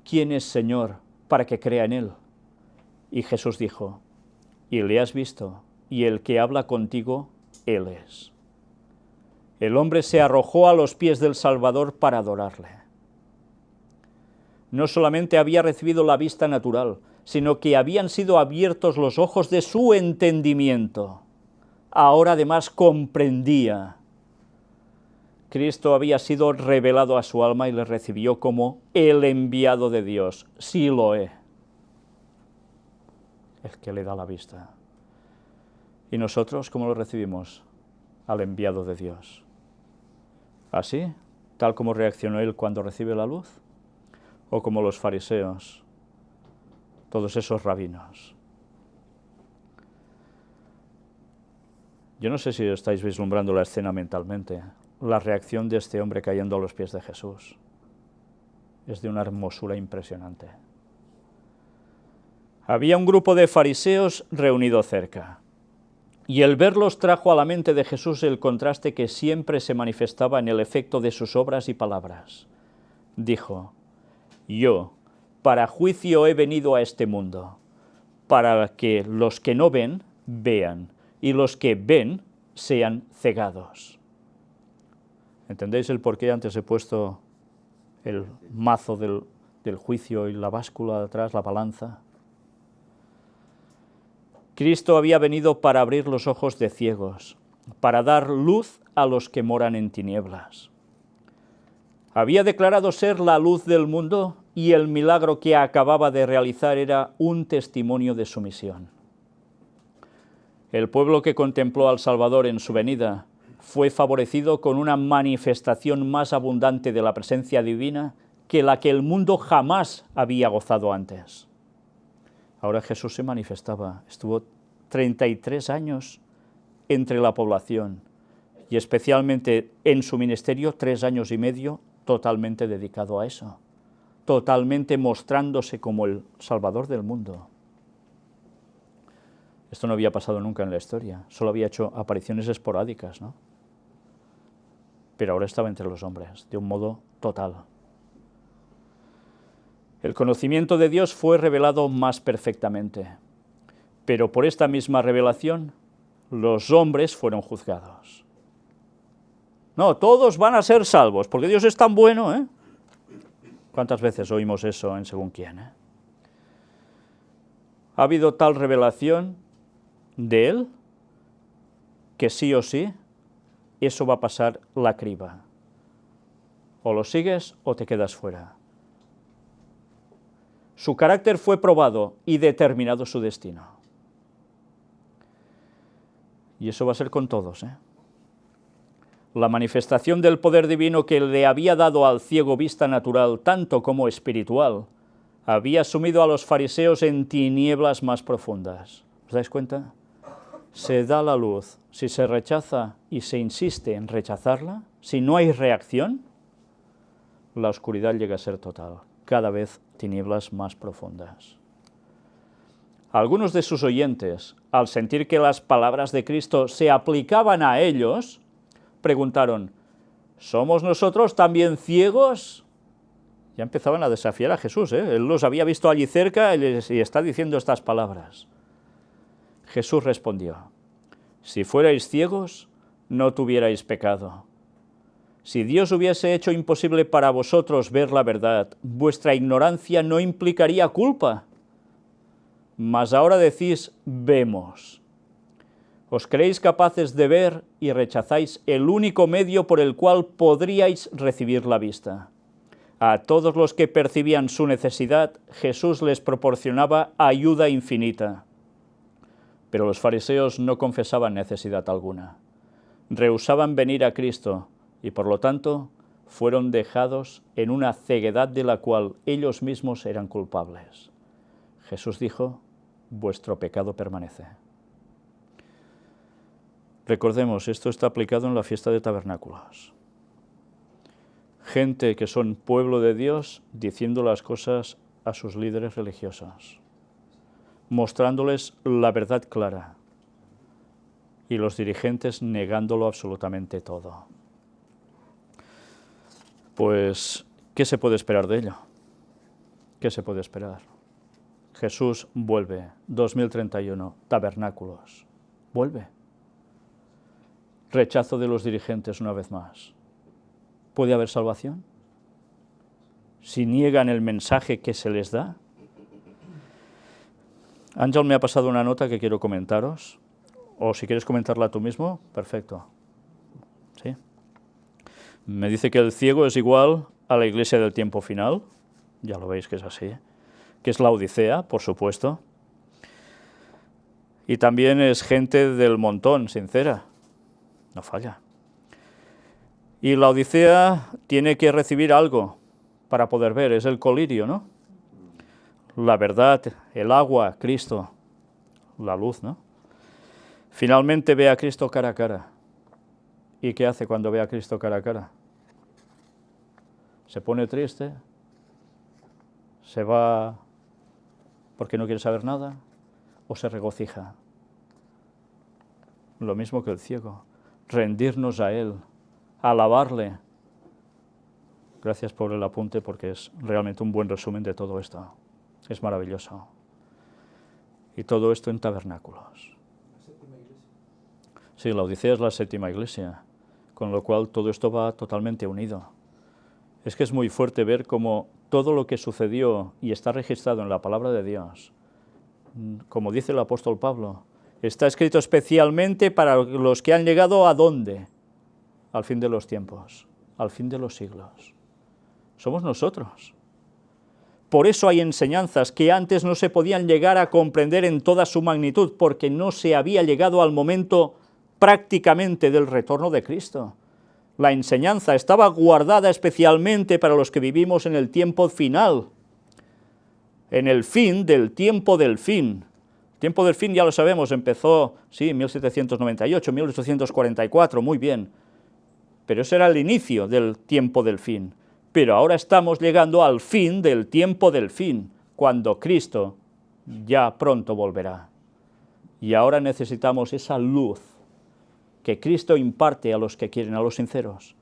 S1: ¿quién es Señor para que crea en él? Y Jesús dijo, y le has visto, y el que habla contigo, él es. El hombre se arrojó a los pies del Salvador para adorarle. No solamente había recibido la vista natural, sino que habían sido abiertos los ojos de su entendimiento. Ahora además comprendía. Cristo había sido revelado a su alma y le recibió como el enviado de Dios, Siloé, el que le da la vista. ¿Y nosotros cómo lo recibimos? Al enviado de Dios. ¿Así? ¿Tal como reaccionó él cuando recibe la luz? ¿O como los fariseos, todos esos rabinos? Yo no sé si estáis vislumbrando la escena mentalmente. La reacción de este hombre cayendo a los pies de Jesús es de una hermosura impresionante. Había un grupo de fariseos reunido cerca, y el verlos trajo a la mente de Jesús el contraste que siempre se manifestaba en el efecto de sus obras y palabras. Dijo, yo, para juicio he venido a este mundo, para que los que no ven, vean, y los que ven, sean cegados. ¿Entendéis el por qué antes he puesto el mazo del juicio y la báscula de atrás, la balanza? Cristo había venido para abrir los ojos de ciegos, para dar luz a los que moran en tinieblas. Había declarado ser la luz del mundo y el milagro que acababa de realizar era un testimonio de su misión. El pueblo que contempló al Salvador en su venida fue favorecido con una manifestación más abundante de la presencia divina que la que el mundo jamás había gozado antes. Ahora Jesús se manifestaba, estuvo 33 años entre la población y especialmente en su ministerio 3 años y medio totalmente dedicado a eso, totalmente mostrándose como el Salvador del mundo. Esto no había pasado nunca en la historia, solo había hecho apariciones esporádicas, ¿no? Pero ahora estaba entre los hombres, de un modo total. El conocimiento de Dios fue revelado más perfectamente, pero por esta misma revelación, los hombres fueron juzgados. No, todos van a ser salvos, porque Dios es tan bueno, ¿eh? ¿Cuántas veces oímos eso en según quién, eh? Ha habido tal revelación de Él que sí o sí, eso va a pasar la criba. O lo sigues o te quedas fuera. Su carácter fue probado y determinado su destino. Y eso va a ser con todos, ¿eh? La manifestación del poder divino que le había dado al ciego vista natural, tanto como espiritual, había sumido a los fariseos en tinieblas más profundas. ¿Os dais cuenta? Se da la luz, si se rechaza y se insiste en rechazarla, si no hay reacción, la oscuridad llega a ser total, cada vez tinieblas más profundas. Algunos de sus oyentes, al sentir que las palabras de Cristo se aplicaban a ellos, preguntaron, ¿somos nosotros también ciegos? Ya empezaban a desafiar a Jesús, ¿eh? Él los había visto allí cerca y está diciendo estas palabras. Jesús respondió, si fuerais ciegos, no tuvierais pecado. Si Dios hubiese hecho imposible para vosotros ver la verdad, vuestra ignorancia no implicaría culpa. Mas ahora decís, vemos. Os creéis capaces de ver y rechazáis el único medio por el cual podríais recibir la vista. A todos los que percibían su necesidad, Jesús les proporcionaba ayuda infinita. Pero los fariseos no confesaban necesidad alguna. Rehusaban venir a Cristo y, por lo tanto, fueron dejados en una ceguedad de la cual ellos mismos eran culpables. Jesús dijo, vuestro pecado permanece. Recordemos, esto está aplicado en la fiesta de tabernáculos. Gente que son pueblo de Dios diciendo las cosas a sus líderes religiosos, mostrándoles la verdad clara, y los dirigentes negándolo absolutamente todo. Pues, ¿qué se puede esperar de ello? ¿Qué se puede esperar? Jesús vuelve, 2031, tabernáculos, vuelve. Rechazo de los dirigentes una vez más. ¿Puede haber salvación? Si niegan el mensaje que se les da. Ángel me ha pasado una nota que quiero comentaros, o si quieres comentarla tú mismo, perfecto. ¿Sí? Me dice que el ciego es igual a la iglesia del tiempo final, ya lo veis que es así, que es la Odisea, por supuesto, y también es gente del montón, sincera, no falla. Y la Odisea tiene que recibir algo para poder ver, es el colirio, ¿no? La verdad, el agua, Cristo, la luz, ¿no? Finalmente ve a Cristo cara a cara. ¿Y qué hace cuando ve a Cristo cara a cara? Se pone triste, se va porque no quiere saber nada, o se regocija. Lo mismo que el ciego, rendirnos a Él, alabarle. Gracias por el apunte porque es realmente un buen resumen de todo esto. Es maravilloso. Y todo esto en tabernáculos. Sí, la Odisea es la séptima iglesia, con lo cual todo esto va totalmente unido. Es que es muy fuerte ver cómo todo lo que sucedió y está registrado en la palabra de Dios, como dice el apóstol Pablo, está escrito especialmente para los que han llegado ¿a dónde? Al fin de los tiempos, al fin de los siglos. Somos nosotros. Por eso hay enseñanzas que antes no se podían llegar a comprender en toda su magnitud, porque no se había llegado al momento prácticamente del retorno de Cristo. La enseñanza estaba guardada especialmente para los que vivimos en el tiempo final, en el fin del tiempo del fin. El tiempo del fin ya lo sabemos, empezó, sí, 1798, 1844, muy bien, pero ese era el inicio del tiempo del fin. Pero ahora estamos llegando al fin del tiempo del fin, cuando Cristo ya pronto volverá. Y ahora necesitamos esa luz que Cristo imparte a los que quieren, a los sinceros,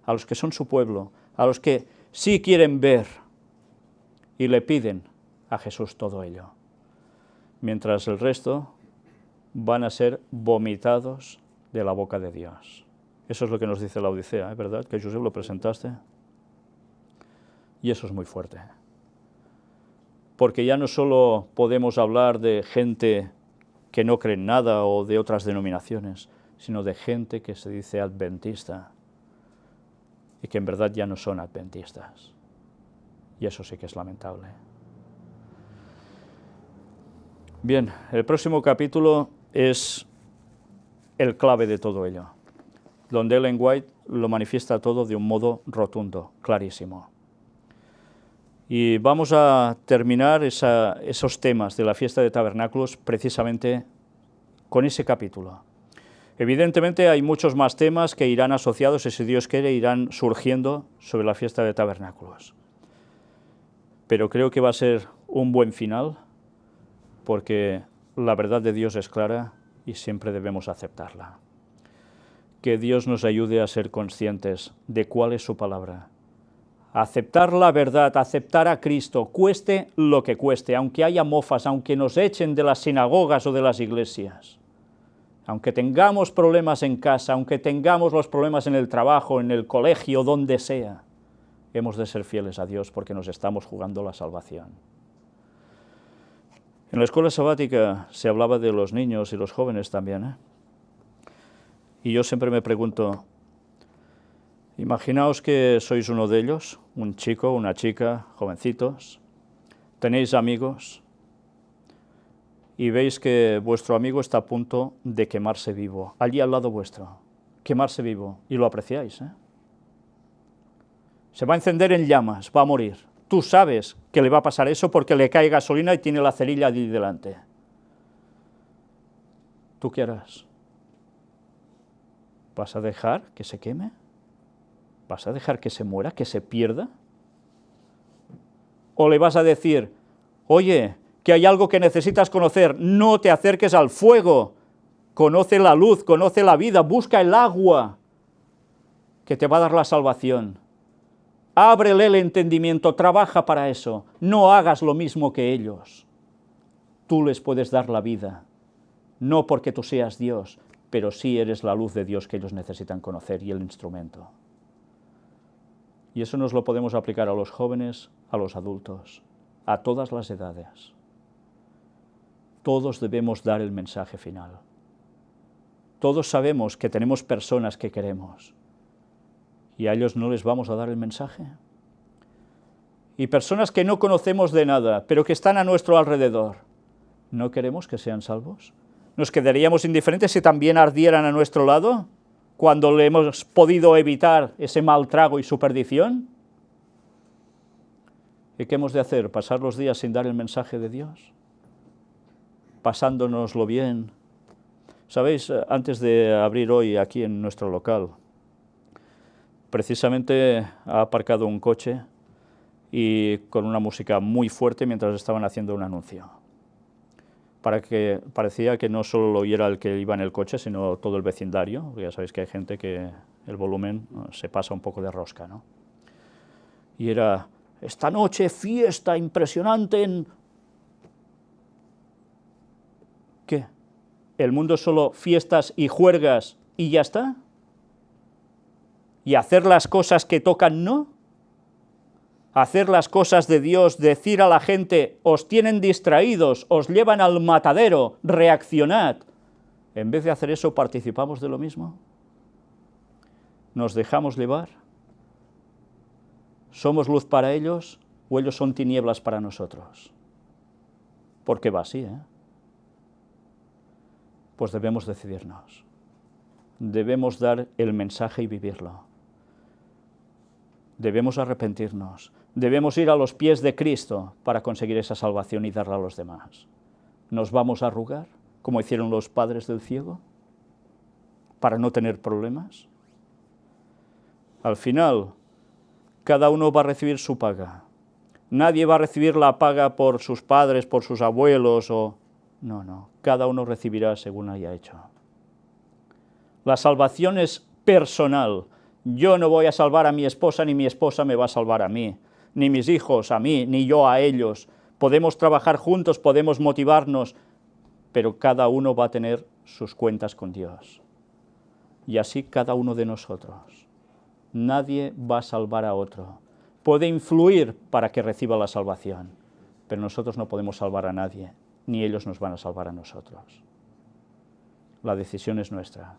S1: a los que son su pueblo, a los que sí quieren ver y le piden a Jesús todo ello. Mientras el resto van a ser vomitados de la boca de Dios. Eso es lo que nos dice la Odisea, ¿es verdad? Que Josep lo presentaste. Y eso es muy fuerte. Porque ya no solo podemos hablar de gente que no cree en nada o de otras denominaciones, sino de gente que se dice adventista y que en verdad ya no son adventistas. Y eso sí que es lamentable. Bien, el próximo capítulo es el clave de todo ello, donde Ellen White lo manifiesta todo de un modo rotundo, clarísimo. Y vamos a terminar esos temas de la fiesta de tabernáculos precisamente con ese capítulo. Evidentemente hay muchos más temas que irán asociados y si Dios quiere irán surgiendo sobre la fiesta de tabernáculos. Pero creo que va a ser un buen final porque la verdad de Dios es clara y siempre debemos aceptarla. Que Dios nos ayude a ser conscientes de cuál es su palabra. Aceptar la verdad, aceptar a Cristo, cueste lo que cueste, aunque haya mofas, aunque nos echen de las sinagogas o de las iglesias, aunque tengamos problemas en casa, aunque tengamos los problemas en el trabajo, en el colegio, donde sea, hemos de ser fieles a Dios porque nos estamos jugando la salvación. En la escuela sabática se hablaba de los niños y los jóvenes también, Y yo siempre me pregunto, imaginaos que sois uno de ellos, un chico, una chica, jovencitos, tenéis amigos y veis que vuestro amigo está a punto de quemarse vivo, allí al lado vuestro, quemarse vivo, y lo apreciáis, Se va a encender en llamas, va a morir. Tú sabes que le va a pasar eso porque le cae gasolina y tiene la cerilla allí delante. ¿Tú qué harás? ¿Vas a dejar que se queme? ¿Vas a dejar que se muera, que se pierda? ¿O le vas a decir, oye, que hay algo que necesitas conocer, no te acerques al fuego, conoce la luz, conoce la vida, busca el agua que te va a dar la salvación? Ábrele el entendimiento, trabaja para eso, no hagas lo mismo que ellos. Tú les puedes dar la vida, no porque tú seas Dios, pero sí eres la luz de Dios que ellos necesitan conocer y el instrumento. Y eso nos lo podemos aplicar a los jóvenes, a los adultos, a todas las edades. Todos debemos dar el mensaje final. Todos sabemos que tenemos personas que queremos, y a ellos no les vamos a dar el mensaje. Y personas que no conocemos de nada, pero que están a nuestro alrededor, ¿no queremos que sean salvos? ¿Nos quedaríamos indiferentes si también ardieran a nuestro lado, cuando le hemos podido evitar ese mal trago y su perdición? ¿Y qué hemos de hacer? ¿Pasar los días sin dar el mensaje de Dios? ¿Pasándonoslo bien? ¿Sabéis? Antes de abrir hoy aquí en nuestro local, precisamente ha aparcado un coche y con una música muy fuerte mientras estaban haciendo un anuncio. Parecía que no solo lo oyera el que iba en el coche, sino todo el vecindario, porque ya sabéis que hay gente que el volumen se pasa un poco de rosca, ¿no? Y era, esta noche fiesta impresionante en... ¿Qué? ¿El mundo es solo fiestas y juergas y ya está? ¿Y hacer las cosas que tocan no? Hacer las cosas de Dios, decir a la gente, os tienen distraídos, os llevan al matadero, reaccionad. En vez de hacer eso, ¿participamos de lo mismo? ¿Nos dejamos llevar? ¿Somos luz para ellos o ellos son tinieblas para nosotros? Porque va así, ¿eh? Pues debemos decidirnos. Debemos dar el mensaje y vivirlo. Debemos arrepentirnos. Debemos ir a los pies de Cristo para conseguir esa salvación y darla a los demás. ¿Nos vamos a arrugar, como hicieron los padres del ciego, para no tener problemas? Al final, cada uno va a recibir su paga. Nadie va a recibir la paga por sus padres, por sus abuelos, o... No, cada uno recibirá según haya hecho. La salvación es personal. Yo no voy a salvar a mi esposa, ni mi esposa me va a salvar a mí, ni mis hijos a mí, ni yo a ellos. Podemos trabajar juntos, podemos motivarnos, pero cada uno va a tener sus cuentas con Dios. Y así cada uno de nosotros. Nadie va a salvar a otro. Puede influir para que reciba la salvación, pero nosotros no podemos salvar a nadie, ni ellos nos van a salvar a nosotros. La decisión es nuestra.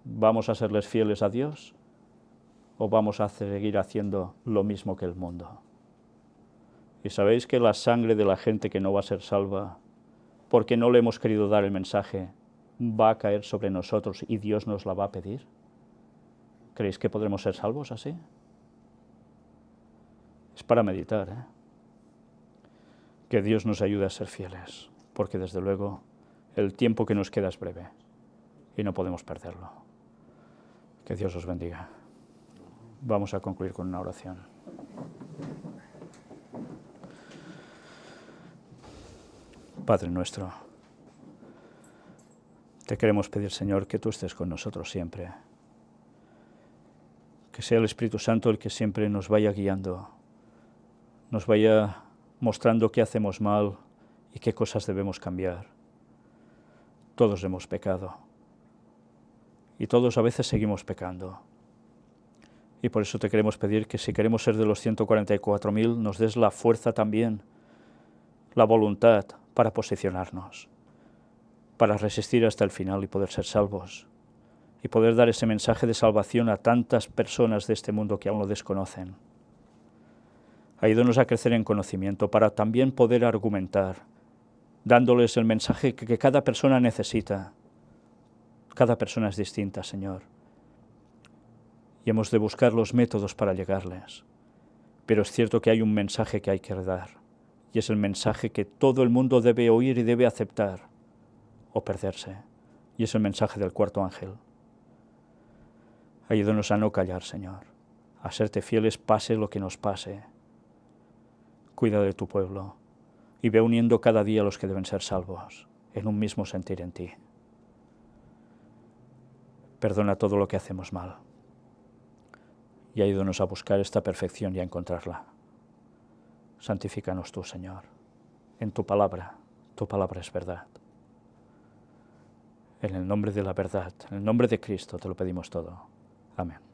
S1: ¿Vamos a serles fieles a Dios o vamos a seguir haciendo lo mismo que el mundo? Y sabéis que la sangre de la gente que no va a ser salva, porque no le hemos querido dar el mensaje, va a caer sobre nosotros y Dios nos la va a pedir. ¿Creéis que podremos ser salvos así? Es para meditar, ¿eh? Que Dios nos ayude a ser fieles, porque desde luego el tiempo que nos queda es breve y no podemos perderlo. Que Dios os bendiga. Vamos a concluir con una oración. Padre nuestro, te queremos pedir, Señor, que tú estés con nosotros siempre. Que sea el Espíritu Santo el que siempre nos vaya guiando, nos vaya mostrando qué hacemos mal y qué cosas debemos cambiar. Todos hemos pecado y todos a veces seguimos pecando. Y por eso te queremos pedir que si queremos ser de los 144.000, nos des la fuerza también, la voluntad para posicionarnos, para resistir hasta el final y poder ser salvos, y poder dar ese mensaje de salvación a tantas personas de este mundo que aún lo desconocen. Ayúdanos a crecer en conocimiento para también poder argumentar, dándoles el mensaje que cada persona necesita. Cada persona es distinta, Señor. y hemos de buscar los métodos para llegarles. Pero es cierto que hay un mensaje que hay que dar, y es el mensaje que todo el mundo debe oír y debe aceptar, o perderse, y es el mensaje del cuarto ángel. Ayúdanos a no callar, Señor, a serte fieles pase lo que nos pase. Cuida de tu pueblo, y ve uniendo cada día a los que deben ser salvos, en un mismo sentir en ti. Perdona todo lo que hacemos mal, y ayúdanos a buscar esta perfección y a encontrarla. Santifícanos tú, Señor, en tu palabra es verdad. En el nombre de la verdad, en el nombre de Cristo te lo pedimos todo. Amén.